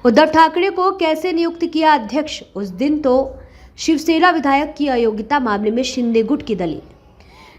उद्धव ठाकरे को कैसे नियुक्त किया अध्यक्ष? उस दिन तो शिवसेना विधायक की अयोग्यता मामले में शिंदे गुट की दलील।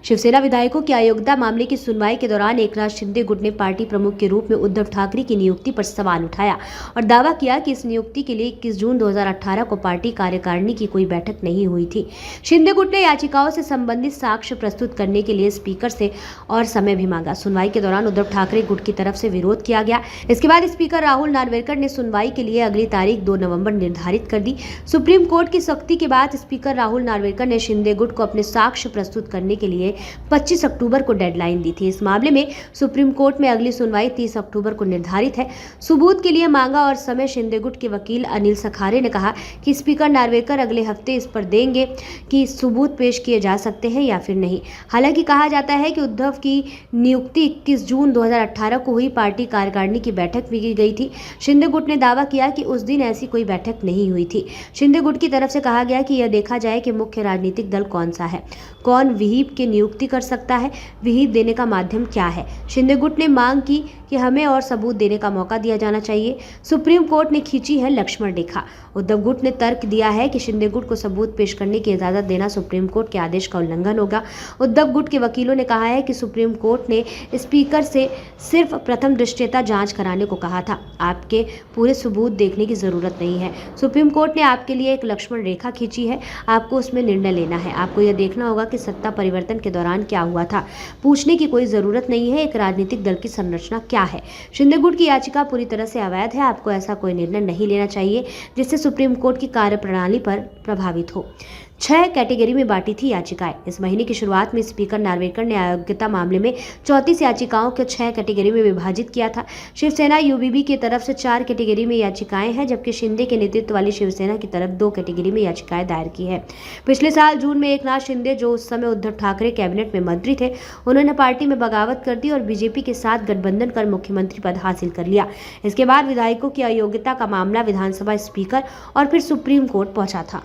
शिवसेना विधायकों की अयोग्यता मामले की सुनवाई के दौरान एकनाथ शिंदे गुट ने पार्टी प्रमुख के रूप में उद्धव ठाकरे की नियुक्ति पर सवाल उठाया और दावा किया कि इस नियुक्ति के लिए 21 जून 2018 को पार्टी कार्यकारिणी की कोई बैठक नहीं हुई थी। शिंदे गुट ने याचिकाओं से संबंधित साक्ष्य प्रस्तुत करने के लिए स्पीकर से और समय भी मांगा। सुनवाई के दौरान उद्धव ठाकरे गुट की तरफ से विरोध किया गया। इसके बाद स्पीकर राहुल नार्वेकर ने सुनवाई के लिए अगली तारीख 2 नवंबर निर्धारित कर दी। सुप्रीम कोर्ट की सख्ती के बाद स्पीकर राहुल नार्वेकर ने शिंदे गुट को अपने साक्ष्य प्रस्तुत करने के लिए 25 अक्टूबर को डेडलाइन दी थी। इस मामले में सुप्रीम कोर्ट में अगली सुनवाई 30 अक्टूबर को निर्धारित है। सबूत के लिए मांगा और समय शिंदे गुट के वकील अनिल सखारे ने कहा कि स्पीकर नार्वेकर अगले हफ्ते इस पर देंगे कि सबूत पेश किए जा सकते हैं या फिर नहीं। हालांकि कहा जाता है कि उद्धव की नियुक्ति 21 जून 2018 को हुई पार्टी कार्यकारिणी की बैठक में की गई थी। शिंदे गुट ने दावा किया कि उस दिन ऐसी कोई बैठक नहीं हुई थी। शिंदे गुट की तरफ से कहा गया कि यह देखा जाए कि मुख्य राजनीतिक दल कौन सा है, कौन विहिप की नियुक्ति कर सकता है, विहिप देने का माध्यम क्या है। शिंदे गुट ने मांग की कि हमें और सबूत देने का मौका दिया जाना चाहिए। सुप्रीम कोर्ट ने खींची है लक्ष्मण रेखा। उद्धव गुट ने तर्क दिया है कि शिंदे गुट को सबूत पेश करने की इजाजत देना सुप्रीम कोर्ट के आदेश का उल्लंघन होगा। उद्धव गुट के वकीलों ने कहा है कि सुप्रीम कोर्ट ने स्पीकर से सिर्फ प्रथम दृष्टया जांच कराने को कहा था, आपके पूरे सबूत देखने की जरूरत नहीं है। सुप्रीम कोर्ट ने आपके लिए एक लक्ष्मण रेखा खींची है, आपको उसमें निर्णय लेना है। आपको यह देखना होगा कि सत्ता परिवर्तन के दौरान क्या हुआ था। पूछने की कोई जरूरत नहीं है एक राजनीतिक दल की संरचना क्या है। शिंदे गुट की याचिका पूरी तरह से अवैध है। आपको ऐसा कोई निर्णय नहीं लेना चाहिए जिससे सुप्रीम कोर्ट की कार्यप्रणाली पर प्रभावित हो। 6 कैटेगरी में बांटी थी याचिकाएं। इस महीने की शुरुआत में स्पीकर नार्वेकर ने अयोग्यता मामले में 34 याचिकाओं को 6 कैटेगरी में विभाजित किया था। शिवसेना यूबीबी की तरफ से 4 कैटेगरी में याचिकाएं हैं, जबकि शिंदे के नेतृत्व वाली शिवसेना की तरफ 2 कैटेगरी में याचिकाएं दायर की है। पिछले साल जून में एकनाथ शिंदे, जो उस समय उद्धव ठाकरे कैबिनेट में मंत्री थे, उन्होंने पार्टी में बगावत कर दी और बीजेपी के साथ गठबंधन कर मुख्यमंत्री पद हासिल कर लिया। इसके बाद विधायकों की अयोग्यता का मामला विधानसभा स्पीकर और फिर सुप्रीम कोर्ट पहुंचा था।